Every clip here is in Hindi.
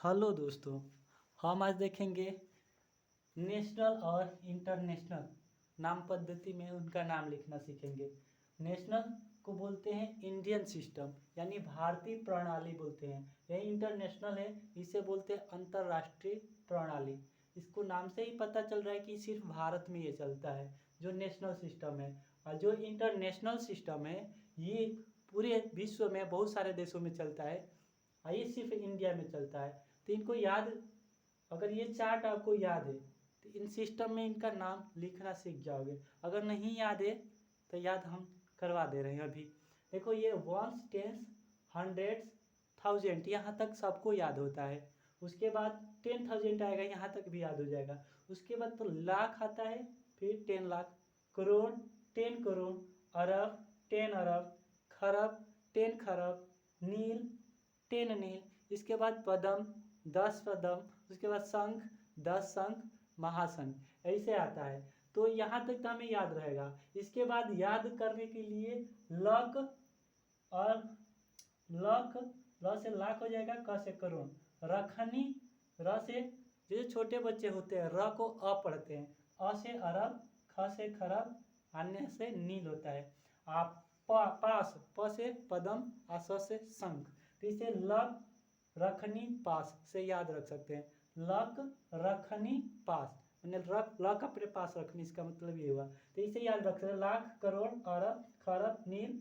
हेलो दोस्तों, हम आज देखेंगे नेशनल और इंटरनेशनल नाम पद्धति में उनका नाम लिखना सीखेंगे। नेशनल को बोलते हैं इंडियन सिस्टम यानी भारतीय प्रणाली बोलते हैं। यह इंटरनेशनल है, इसे बोलते हैं अंतर्राष्ट्रीय प्रणाली। इसको नाम से ही पता चल रहा है कि सिर्फ भारत में ये चलता है जो नेशनल सिस्टम है। और जो इंटरनेशनल सिस्टम है ये पूरे विश्व में बहुत सारे देशों में चलता है और ये सिर्फ इंडिया में चलता है। तो इनको याद, अगर ये चार्ट आपको याद है तो इन सिस्टम में इनका नाम लिखना सीख जाओगे। अगर नहीं याद है तो याद हम करवा दे रहे हैं अभी। देखो ये वंस, टेंस, हंड्रेड्स, थाउजेंड यहाँ तक सबको याद होता है। उसके बाद 10,000 आएगा, यहाँ तक भी याद हो जाएगा। उसके बाद तो लाख आता है, फिर 10 लाख, करोड़ 10 करोड़, अरब 10 अरब, खरब 10 खरब, नील 10 नील, इसके बाद पदम 10 पदम, उसके बाद शंख 10 शंख, महाशंख, ऐसे आता है। तो यहाँ तक तो हमें याद रहेगा। इसके बाद याद करने के लिए लक और लक, ल से लाख हो जाएगा, क से करोड़, रखनी, र से जैसे छोटे बच्चे होते हैं र को अ पढ़ते हैं, अ से अरब, ख से खरब, अन्य से नील होता है। आप पास, प से पदम, आ से शंख। तो इसे लक रखनी पास से याद रख सकते हैं। लक रखनी पास मैंने लक अपने पास रखनी, इसका मतलब ये हुआ। तो इसे याद रख सकते हैं। लाख, करोड़, अरब, खरब, नील,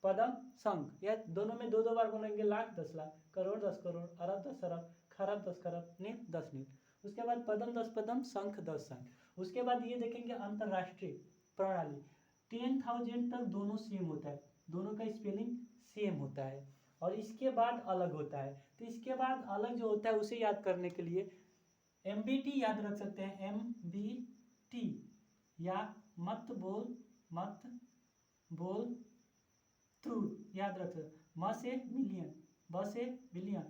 पदम, शंख। यह दोनों में दो दो बार बोलेंगे। लाख 10 लाख, करोड़ 10 करोड़, अरब 10 अरब, खरब 10 खरब, नील 10 नील। उसके बाद पदम 10 पदम, शंख 10 शंख। उसके बाद ये देखेंगे अंतर्राष्ट्रीय प्रणाली। 10,000 तक दोनों सेम होता है, दोनों का स्पेलिंग सेम होता है। और इसके बाद अलग होता है। तो इसके बाद अलग जो होता है उसे याद करने के लिए MBT याद रख सकते हैं। MBT या मत बोल तू याद रख सकते। म से मिलियन, ब से बिलियन,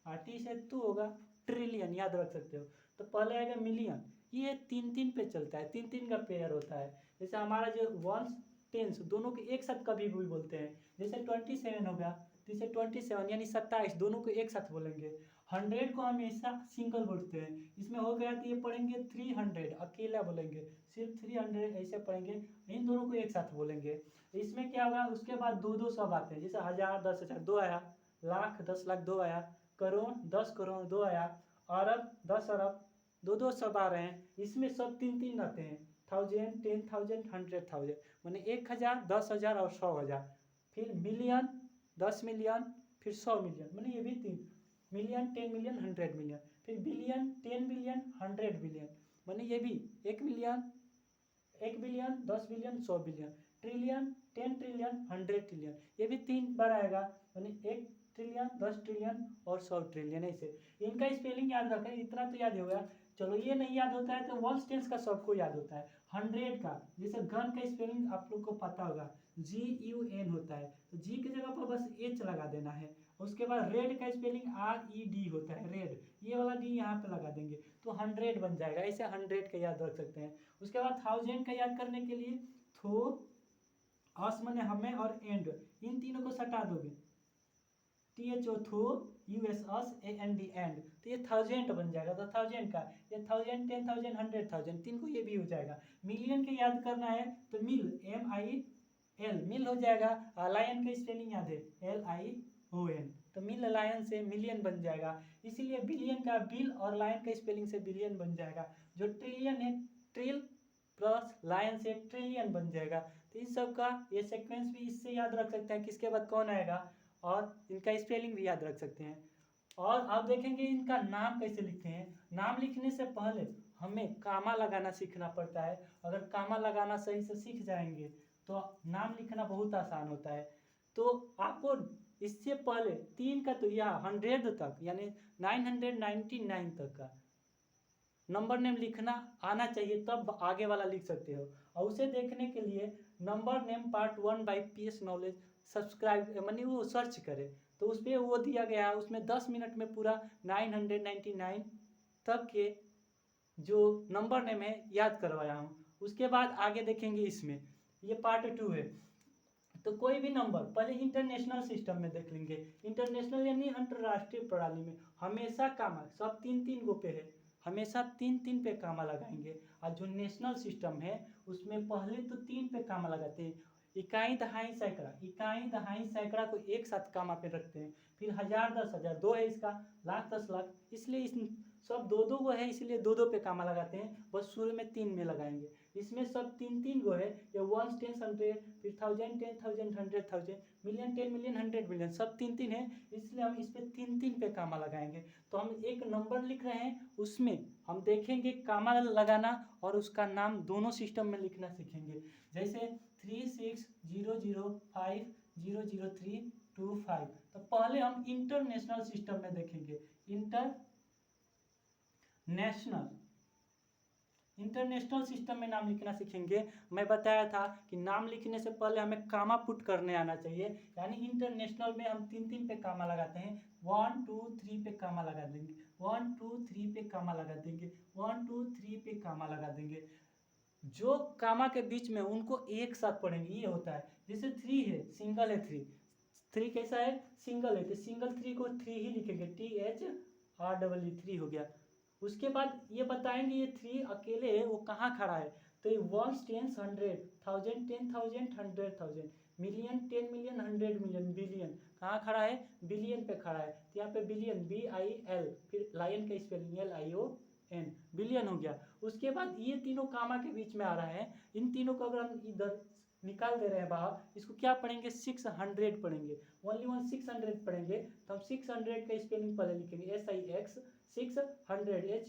और टी से तू होगा ट्रिलियन, याद रख सकते हो। तो पहले आएगा मिलियन, ये 3 3 पे चलता है, 3 3 का पेयर होता है। जैसे हमारा जो वंस, टेंस दोनों के एक साथ कभी भी बोलते हैं। जैसे 27 हो गया, तो इसे 27 यानी 27 दोनों को एक साथ बोलेंगे। 100 को हमेशा सिंगल बोलते हैं। इसमें हो गया तो ये पढ़ेंगे 300, अकेला बोलेंगे, सिर्फ 300 ऐसे पढ़ेंगे। इन दोनों को एक साथ बोलेंगे। इसमें क्या होगा, उसके बाद दो दो सब आते हैं। जैसे 1000 10,000 दो आया, लाख 10 लाख दो आया, करोड़ 10 करोड़ दो आया, अरब 10 अरब दो दो सब आ रहे हैं। इसमें सब 3 3 आते हैं। 1000 10,000 100,000 मैंने 1000 10,000 और 100,000। फिर मिलियन 10 मिलियन, फिर 100 मिलियन, मैंने ये भी 3 मिलियन 10 मिलियन 100 मिलियन। फिर बिलियन 10 बिलियन 100 बिलियन, मैंने ये भी 1 million 1 billion 10 billion 100 billion. Trillion 10 trillion 100 trillion, ये भी 3 बार आएगा, यानी 1 ट्रिलियन 10 ट्रिलियन और 100 ट्रिलियन। ऐसे इनका स्पेलिंग याद रखें, इतना तो याद होगा। चलो ये नहीं याद होता है तो वंस टेंस का सबको याद होता है। 100 का, जैसे गन का स्पेलिंग आप लोग को पता होगा, GUN होता है, तो जी की जगह पर बस H लगा देना है। उसके बाद रेड का स्पेलिंग RED होता है, रेड, ये वाला डी यहाँ पे लगा देंगे तो 100 बन जाएगा। ऐसे 100 का याद रख सकते हैं। उसके बाद 1000 का याद करने के लिए थो, अस मैंने हमें और एंड, इन तीनों को सटा दोगे, THO थो, US अस, AND एंड, तो ये 1000 बन जाएगा। तो 1000 का ये 1000 10,000 100,000 तीन को ये भी हो जाएगा। मिलियन के याद करना है तो मिल, MIL मिल हो जाएगा। लायन का स्पेलिंग याद है, LION, तो मिल लायन से मिलियन बन जाएगा। इसीलिए बिलियन का बिल और लायन का स्पेलिंग से बिलियन बन जाएगा। जो ट्रिलियन है, ट्रिल प्लस लायन से ट्रिलियन बन जाएगा। तो इस सब का ये सीक्वेंस भी इससे याद रख सकते हैं, किसके बाद कौन आएगा, और इनका स्पेलिंग भी याद रख सकते हैं। और आप देखेंगे इनका नाम कैसे लिखते हैं। नाम लिखने से पहले हमें कामा लगाना सीखना पड़ता है। अगर कामा लगाना सही से सीख जाएंगे तो नाम लिखना बहुत आसान होता है। तो आपको इससे पहले 3 का तो यह 100 तक यानी 999 तक का नंबर नेम लिखना आना चाहिए, तब आगे वाला लिख सकते हो। और उसे देखने के लिए number name part 1 by PS knowledge subscribe मानी वो सर्च करें, तो उस पर वो दिया गया है। उसमें 10 मिनट में पूरा 999 तक के जो नंबर नेम है याद करवाया हूँ। उसके बाद आगे देखेंगे, इसमें ये पार्ट 2 है। तो कोई भी नंबर पहले इंटरनेशनल सिस्टम में देख लेंगे। इंटरनेशनल यानी अंतर्राष्ट्रीय प्रणाली में हमेशा कामा, सब तीन तीन गो पे है, हमेशा तीन तीन पे कामा लगाएंगे। और जो नेशनल सिस्टम है उसमें पहले तो तीन पे कामा लगाते हैं। इकाई दहाई सैकड़ा, इकाई दहाई सैकड़ा को एक साथ कामा पे रखते हैं। फिर हजार, 10,000, दो है इसका, लाख, 10,00,000, इसलिए इस सब दो दो गो है, इसलिए दो दो पे कामा लगाते हैं। बस शुरू में तीन में लगाएंगे। इसमें सब तीन तीन गो है, ये वंस, टेंस, हंड्रेड, फिर 1000, 10,000, 100,000, मिलियन, 10 मिलियन, 100 मिलियन, सब तीन तीन है, इसलिए हम इस पे तीन तीन पे कामा लगाएंगे। तो हम एक नंबर लिख रहे हैं, उसमें हम देखेंगे कामा लगाना और उसका नाम दोनों सिस्टम में लिखना सीखेंगे। जैसे 36,005,003,25। तो पहले हम इंटरनेशनल सिस्टम में देखेंगे। इंटरनेशनल सिस्टम में नाम लिखना सीखेंगे। मैं बताया था कि नाम लिखने से पहले हमें कामा पुट करने आना चाहिए। यानी इंटरनेशनल में हम तीन तीन पे कामा लगाते हैं। 1 2 3 पे कामा लगा देंगे, 1 2 3 पे कामा लगा देंगे, 1 2 3 पे कामा लगा देंगे। जो कामा के बीच में उनको एक साथ पढ़ेंगे, ये होता है। जैसे 3 है, सिंगल है, 3 कैसा है, सिंगल है, तो सिंगल 3 को 3 ही लिखेंगे, THREE हो गया। उसके बाद ये बताएंगे ये 3 अकेले है, वो कहाँ खड़ा है। तो ये ones, tens, 100, 1000, 10,000, 100,000, million, 10 million, 100 million, billion कहाँ खड़ा है, बिलियन पे खड़ा है। तो यहाँ पे बिलियन, BIL, फिर लायन का स्पेलिंग LION, बिलियन हो गया। उसके बाद ये तीनों कामा के बीच में आ रहा है। इन तीनों को अगर हम इधर निकाल दे रहे हैं बाहर, इसको क्या पढ़ेंगे, 600 पढ़ेंगे। ओनली 600 पढ़ेंगे। तो हम 600 का स्पेलिंग पहले लिखेंगे, SIX, 600, HUNDRED,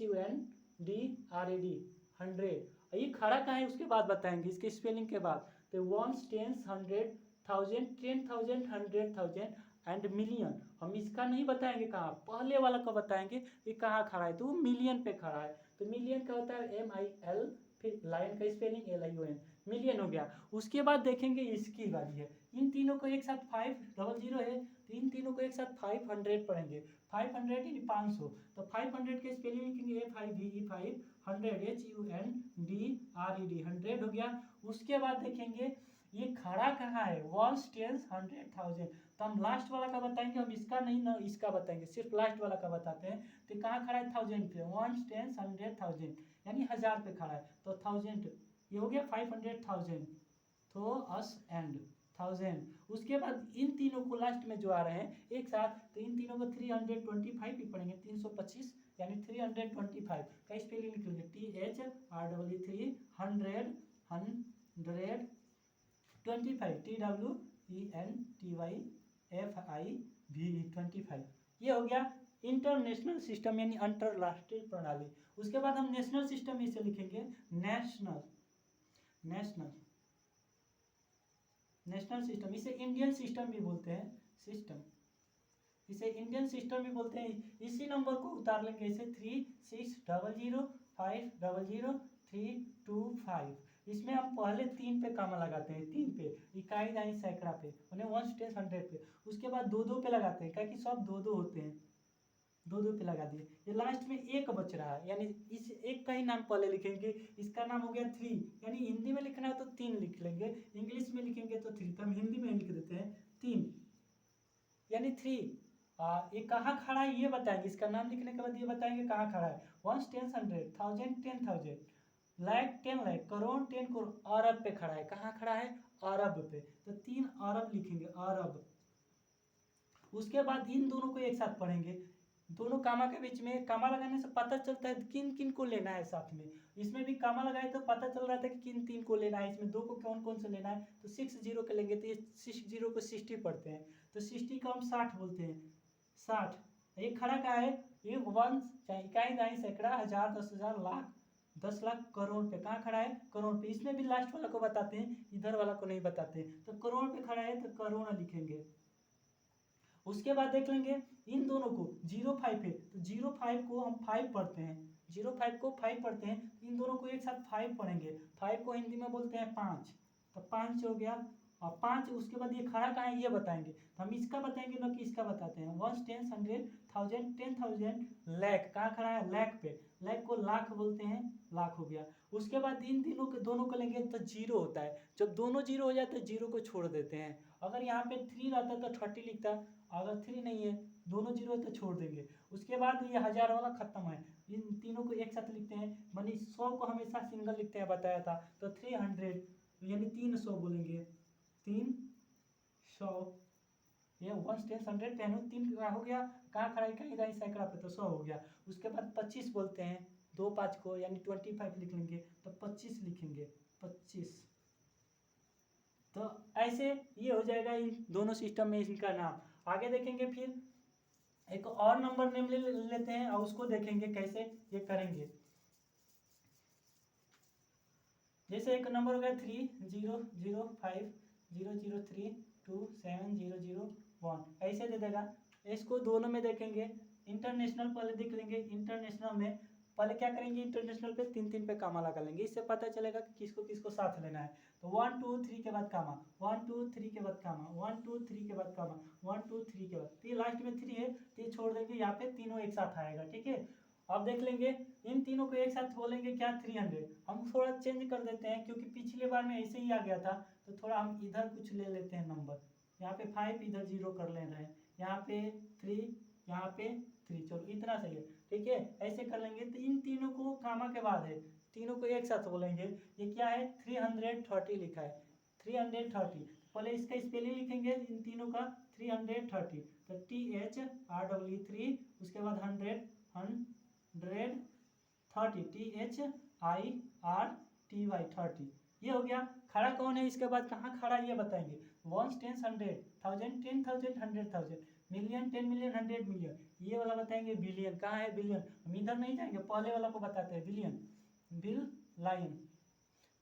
100। ये खड़ा कहाँ है उसके बाद बताएंगे, इसके स्पेलिंग के बाद। तो वंस, टेंस, 100, 1000, 10,000, 100,000 एंड मिलियन। हम इसका नहीं बताएंगे कहाँ, पहले वाला को बताएंगे ये कहाँ खड़ा है, तो वो मिलियन पे खड़ा है। तो मिलियन का होता है MIL, फिर लाइन का स्पेलिंग LION, मिलियन हो गया। उसके बाद देखेंगे इसकी बारी है। इन तीनों को एक साथ 500 है, तो इन तीनों को एक साथ 500 पढ़ेंगे। 500 यानी 500, तो 500 के स्पेलिंग लिखेंगे FIVE, 100, HUNDRED, 100 हो गया। उसके बाद देखेंगे ये खड़ा कहाँ है, वंस, टेंस, 100, 1000। तो हम लास्ट वाला का बताएंगे, हम इसका नहीं ना इसका बताएंगे, सिर्फ लास्ट वाला का बताते हैं। तो कहाँ खड़ा है, 1000 पे, वंस, टेंस, 100, 1000 यानी 1000 पे खड़ा है। तो 1000 ये हो गया 500,000, तो अस एंड 1000। उसके बाद इन तीनों को लास्ट में जो आ रहे हैं एक साथ, तो इन तीनों को 325 ही पढ़ेंगे, 325 यानी 325 का स्पेलिंग लिख लीजिए, THREE, 100, 125, TWENTYFIVE, 25। ये हो गया इंटरनेशनल सिस्टम यानी अंतरराष्ट्रीय प्रणाली। उसके बाद हम नेशनल सिस्टम इसे लिखेंगे, नेशनल सिस्टम। इसे इंडियन सिस्टम भी बोलते हैं, सिस्टम, इसे इंडियन सिस्टम भी बोलते हैं। इसी नंबर को उतार लेंगे, इसे 36,005,003,25। इसमें हम पहले तीन पे कामा लगाते हैं, तीन पे, इकाई दाई सैकड़ा पे, उन्हें वंस, टेंस, 100 पे। उसके बाद दो दो पे लगाते हैं, क्योंकि सब दो दो होते हैं, दो दो पे लगा दिए। ये लास्ट में एक बच रहा है, यानी इस एक का ही नाम पहले लिखेंगे। इसका नाम हो गया 3, यानी हिंदी में लिखना है तो 3 लिख लेंगे, इंग्लिश में लिखेंगे तो 3, तो हम हिंदी में लिख देते हैं 3, यानी 3। ये कहाँ खड़ा है ये बताएंगे, इसका नाम लिखने के बाद ये बताएंगे कहाँ खड़ा है। वंस, टेंस, 100, 1000, 10,000, लाख, 10 लाख, करोड़, 10 करोड़, अरब पे खड़ा है। कहाँ खड़ा है, अरब पे। तो 3 अरब लिखेंगे, अरब। उसके बाद इन दोनों को एक साथ पढ़ेंगे। दोनों कामा के बीच में कामा लगाने से पता चलता है किन किन को लेना है साथ में। इसमें भी कामा लगाए तो पता चल रहा था कि किन तीन को लेना है, इसमें दो को कौन कौन से लेना है। तो 60 के लेंगे, तो ये 60 को 60 पढ़ते हैं, तो 60 को हम 60 बोलते हैं, 60। ये खड़ा का है, ये वंस, चाहे इकाई दाई सैकड़ा, 1000, 10,000, लाख, 10 लाख, करोड़ पे। कहाँ खड़ा है, करोड़ पे। इसमें भी लास्ट वाला को बताते हैं, इधर वाला को नहीं बताते। तो करोड़ पे खड़ा है तो करोड़ लिखेंगे। उसके बाद देख लेंगे इन दोनों को 05 है, तो 05 को हम 5 पढ़ते हैं, 05 को 5 पढ़ते हैं। इन दोनों को एक साथ 5 पढ़ेंगे। 5 को हिंदी में बोलते हैं 5, तो 5 हो गया। और 5 उसके बाद ये खड़ा कहाँ है ये बताएंगे, तो हम इसका बताएंगे ना कि इसका बताते हैं। Ones, tens, 100, thousand, 10,000, lakh. कहाँ खड़ा है? लाख पे। लाख को लाख बोलते हैं, लाख हो गया। उसके बाद इन तीनों के दोनों को लेंगे तो जीरो होता है। जब दोनों जीरो हो जाए तो जीरो को छोड़ देते हैं। अगर यहाँ पे 3 रहता तो 30 लिखता, अगर 3 नहीं है, दोनों जीरो है तो छोड़ देंगे। उसके बाद ये 1000 वाला खत्म है, इन तीनों को एक साथ लिखते हैं। मानी 100 को हमेशा सिंगल लिखते हैं, बताया था। तो 300 यानी 300 बोलेंगे, 300। ये 1 10 100 पहनो, 3 हो गया। कहाँ खड़ा है? कहीं दाई सैकड़ा पे, तो 100 हो गया। उसके बाद 25 बोलते हैं, 2 5 को यानी 25 लिख लेंगे, तो 25 लिखेंगे, 25। तो ऐसे ये हो जाएगा इन दोनों सिस्टम में इनका नाम। आगे देखेंगे, फिर एक और नंबर नेम ले लेते हैं और उसको देखेंगे कैसे ये करेंगे। जैसे एक नंबर हो गया 300500327001, ऐसे दे देगा। इसको दोनों में देखेंगे। इंटरनेशनल पहले देख लेंगे। इंटरनेशनल में पहले क्या करेंगे? इंटरनेशनल पे 3 पे कामा लगा लेंगे, इससे पता चलेगा कि किसको किसको साथ लेना है। तो 1 2 3 के बाद कामा, 1 2 3 के बाद कामा, 1 2 3 के बाद कामा, 1 2 3 के बाद, तो ये लास्ट में 3 है तो ये छोड़ देंगे। यहाँ पे तीनों एक साथ आएगा, ठीक है। अब देख लेंगे, इन तीनों को एक साथ बोलेंगे क्या? 300। हम थोड़ा चेंज कर देते हैं क्योंकि पिछले बार में ऐसे ही आ गया था, तो थोड़ा हम इधर कुछ ले लेते हैं नंबर। यहाँ पे 5, इधर 0 कर ले रहे हैं, यहाँ पे 3, यहाँ पे 3, चलो इतना सही है, ठीक है। ऐसे कर लेंगे। तो इन तीनों को कामा के बाद है, तीनों को एक साथ बोलेंगे। ये क्या है? 330 लिखा है, 330। पहले इसका स्पेलिंग लिखेंगे इन तीनों का, 330। तो THREE, उसके बाद 100 THIRTY, ये हो गया। खड़ा कौन है? इसके बाद कहाँ खड़ा ये बताएंगे। 1 10 100 1000 10,000 100,000 मिलियन 10 मिलियन 100 मिलियन, ये वाला बताएंगे बिलियन। कहाँ है बिलियन? हम इधर नहीं जाएंगे, पहले वाला को बताते हैं। बिलियन, लाइन,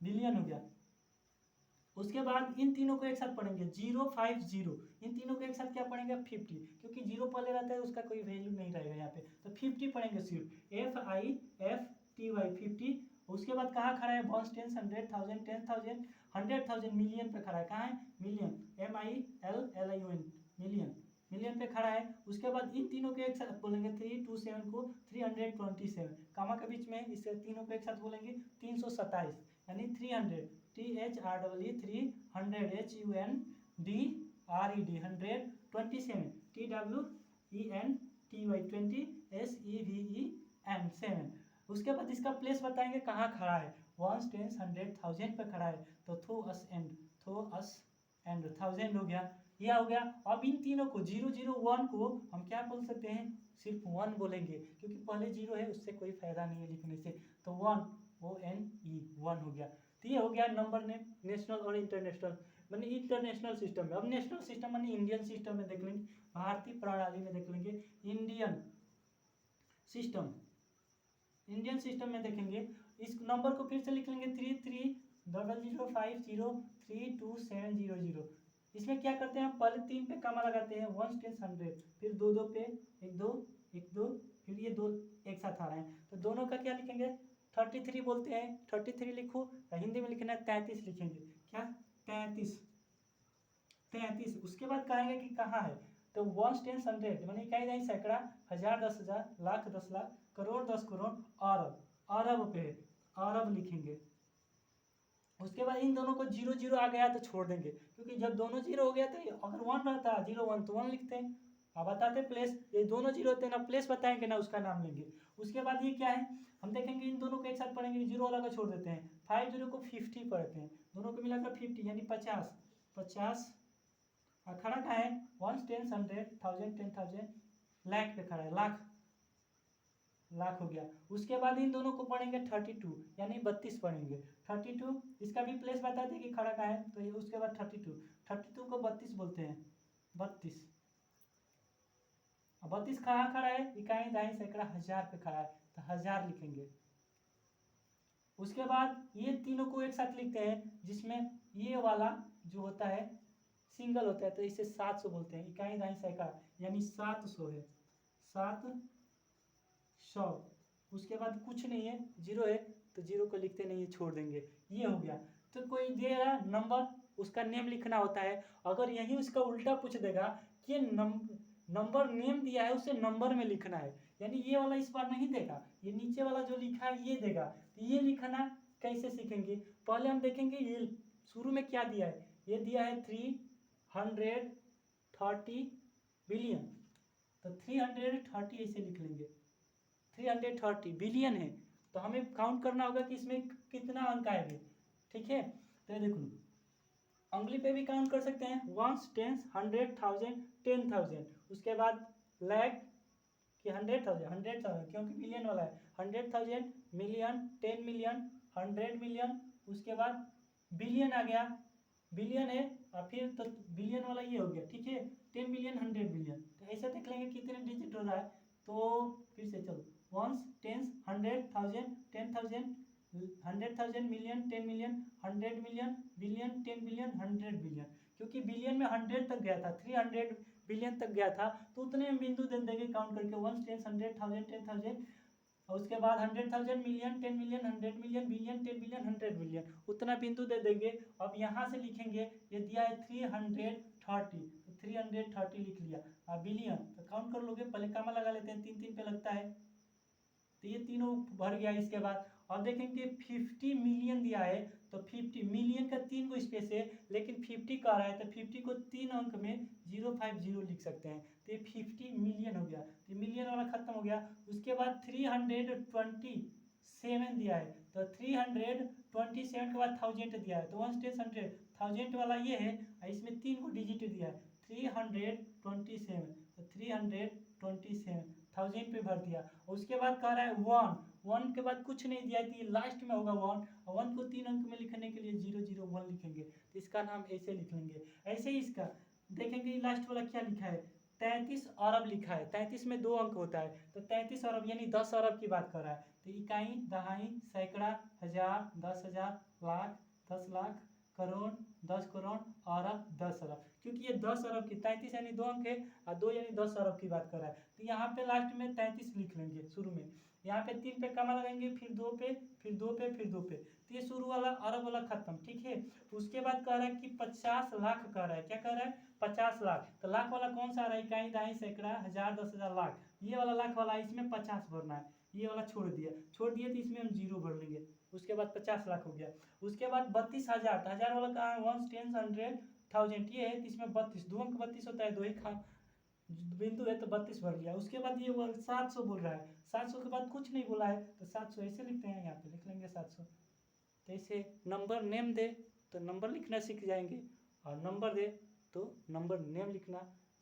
बिलियन हो गया। उसके बाद इन तीनों को एक साथ पढ़ेंगे, 050। इन तीनों को एक साथ क्या पढ़ेंगे? 50, क्योंकि 0 पहले रहता है उसका कोई वैल्यू नहीं रहेगा यहाँ पे, तो 50 पढ़ेंगे सिर्फ, FIFTY, 50। उसके बाद कहाँ खड़ा है? 1 10 100 1000 10,000 100,000, मिलियन पे खड़ा है। कहाँ है? मिलियन, MILLION, मिलियन, मिलियन पे खड़ा है। उसके बाद इन तीनों को एक साथ बोलेंगे, 327 को 327, कामा के बीच में, इससे तीनों को एक साथ बोलेंगे 327, यानी 300, THREE 300, HUNDRED 100, 27, TWENTY 20, SEVEN 7। उसके बाद इसका प्लेस बताएंगे कहाँ खड़ा है। 1 10 100 1000 पे खड़ा है, तो थो अस एंड 1000 हो गया। यह हो गया। अब इन तीनों को 0 0 1 को हम क्या बोल सकते हैं? सिर्फ 1 बोलेंगे, क्योंकि पहले 0 है, उससे कोई फायदा नहीं है लिखने से। तो 1, ONE, 1 हो गया। तो ये हो गया नंबर नेम, नेशनल और इंटरनेशनल, माने इंटरनेशनल सिस्टम में। अब नेशनल सिस्टम माने इंडियन सिस्टम में देख लेंगे, भारतीय प्रणाली में देख लेंगे। इंडियन सिस्टम, इंडियन सिस्टम में देखेंगे। इस नंबर को फिर से लिख लेंगे, 330050327000। इसमें क्या करते हैं? पहले 3 पे कामा लगाते हैं, 1 10 100, फिर 2 2 पे 1 2 1 2, फिर ये 2 एक साथ आ रहे हैं, तो दोनों का क्या लिखेंगे? 33 बोलते हैं, 33 लिखो, हिंदी में लिखना है 33 लिखेंगे। क्या? 33, 33। उसके बाद कहेंगे कि कहाँ है, तो 1 10 100 मानी क्या जाए? सैकड़ा, 1000 10,000, लाख 10,00,000, करोड़ 10 करोड़, अरब, अरब पे अरब लिखेंगे। उसके बाद इन दोनों को 0 0 आ गया तो छोड़ देंगे, क्योंकि जब दोनों 0 हो गया तो अगर 1 रहता है 0 1 तो 1 लिखते हैं। अब बताते प्लेस, ये दोनों 0 होते हैं ना, प्लेस बताएंगे ना, उसका नाम लेंगे। उसके बाद ये क्या है? हम देखेंगे इन दोनों को एक साथ पढ़ेंगे, 0 वाला को छोड़ देते हैं। 50 को 50 पढ़ते हैं, दोनों को मिलाकर 50 यानी 50, 50। खड़ा कहाँ है? 1 10 100 1000 10,000, लाख पे खड़ा है, लाख, लाख हो गया। उसके बाद इन दोनों को पढ़ेंगे 32 यानी 32 पढ़ेंगे, 32। इसका भी प्लेस बताते हैं कि खड़ा कहाँ है, तो ये उसके बाद 32 को 32 बोलते हैं, 32। अब 32 कहाँ खड़ा है? इकाई दाई सैकड़ा 1000 पे खड़ा है, तो 1000 लिखेंगे। उसके बाद ये तीनों को एक साथ लिखते हैं, जिसमें ये वाला जो होता है सिंगल होता है, तो इसे 700 बोलते हैं। इकाई दाई सैकड़ा यानी 700 है, 700। उसके बाद कुछ नहीं है, 0 है, तो 0 को लिखते नहीं है, छोड़ देंगे। ये हो गया। तो कोई दे रहा नंबर, उसका नेम लिखना होता है। अगर यही उसका उल्टा पूछ देगा कि नंबर नेम दिया है उसे नंबर में लिखना है, यानी ये वाला इस बार नहीं देगा, ये नीचे वाला जो लिखा है ये देगा। तो ये लिखना कैसे सीखेंगे, पहले हम देखेंगे ये शुरू में क्या दिया है, ये दिया है 330 बिलियन, तो 330 ऐसे लिख लेंगे, 330 बिलियन है, तो हमें काउंट करना होगा कि इसमें कितना अंक आएंगे। ठीक है, तो देखो अंगुली पे भी काउंट कर सकते हैं, वंस, टेंस, 100,000, 10,000, उसके बाद लैख कि 100,000 क्योंकि बिलियन वाला है, 100,000, मिलियन, 10 मिलियन, 100 मिलियन, उसके बाद बिलियन आ गया, बिलियन है और फिर तो बिलियन वाला ये हो गया। ठीक है, 10 मिलियन, 100 बिलियन, तो ऐसा देख लेंगे कितने डिजिट हो रहा है। तो फिर से चलो, ones, tens, 100,000, 10,000, 100,000, million, 10 million, 100 million, billion, 10 billion, 100 billion, क्योंकि बिलियन में 100 तक गया था, 300 बिलियन तक गया था, तो उतने हम बिंदु दे देंगे काउंट करके, 1, 10, 100,000, 10,000, और उसके बाद 100,000, million, 10 million, 100 million, billion, 10 billion, 100 billion, उतना बिंदु दे देंगे। अब यहाँ से लिखेंगे, ये दिया है 330, तो 330 लिख लिया। अब बिलियन तो काउंट कर लोगे, पहले कामा लगा लेते हैं, 3 3 पे लगता है, तो ये तीनों भर गया। इसके बाद और देखेंगे 50 मिलियन दिया है, तो 50 मिलियन का 3 को स्पेस है, लेकिन 50 का आ रहा है, तो 50 को 3 अंक में 050 लिख सकते हैं, तो ये 50 मिलियन हो गया, तो मिलियन वाला खत्म हो गया। उसके बाद 327 दिया है, तो 327 के बाद 1000 दिया है, तो 1 10 100 1000 वाला ये है, और इसमें 3 को डिजिट दिया है, 327, तो 327 1000 पे भर दिया। उसके बाद कह रहा है 1 के बाद कुछ नहीं दिया है, तो ये लास्ट में होगा 1, और 1 को 3 अंक में लिखने के लिए 001 लिखेंगे, तो इसका नाम ऐसे लिख लेंगे। ऐसे ही इसका देखेंगे लास्ट वाला क्या लिखा है, 33 अरब लिखा है, 33 में 2 अंक होता है, तो 33 अरब यानी 10 अरब की बात कर रहा है, तो इकाई, दहाई, सैकड़ा, हजार, 10,000, लाख, 10 लाख, करोड़, 10 करोड़, अरब, 10 अरब, क्योंकि ये 10 अरब की 33 यानी 2 अंक है और 2 यानी 10 अरब की बात कर रहा है, तो यहाँ पे लास्ट में 33 लिख लेंगे शुरू में, यहाँ पे 3 पे कमा लगाएंगे, फिर 2 पे, फिर 2 पे, फिर 2 पे, तो ये शुरू वाला अरब वाला खत्म। ठीक है, उसके बाद कह रहा है कि 50 लाख कह रहा है, क्या कह रहा है, 50 लाख, तो लाख वाला कौन सा आ रहा है, इकाई, दहाई, सैकड़ा, हजार, 10,000, लाख, ये वाला लाख वाला है, इसमें 50 भरना है, ये वाला छोड़ दिए तो इसमें हम 0 भर लेंगे। उसके बाद 50 लाख हो गया। उसके बाद 32,000, तो हजार वाला कहाँ है, 1 10 100 1000, ये है, तो इसमें 32, 2 अंक 32 होता है, 2 ही खा बिंदु है, तो 32 भर लिया। उसके बाद ये 700 बोल रहा है, 700 के बाद कुछ नहीं बोला है, तो 700 ऐसे लिखते हैं, यहाँ पे लिख लेंगे 700। तो ऐसे नंबर नेम दे तो नंबर लिखना सीख जाएंगे, और नंबर दे तो नंबर नेम लिखना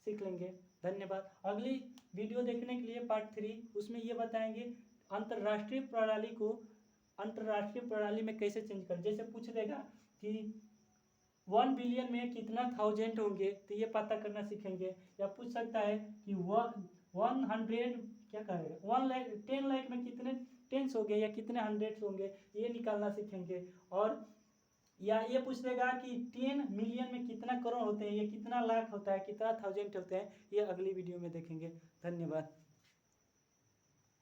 सीख लेंगे। धन्यवाद। अगली वीडियो देखने के लिए पार्ट 3, उसमें ये बताएंगे अंतर्राष्ट्रीय प्रणाली में कैसे चेंज कर, जैसे पूछ देगा कि 1 बिलियन में कितना 1000 होंगे, तो ये पता करना सीखेंगे। या पूछ सकता है कि 100 क्या कहेगा, 1 लाख 10 लाख में कितने टेंस होंगे या कितने हंड्रेड्स होंगे, ये निकालना सीखेंगे। और या ये पूछ देगा कि 10 मिलियन में कितना करोड़ होते हैं, ये कितना लाख होता है, कितना 1000 होते हैं, ये अगली वीडियो में देखेंगे। धन्यवाद।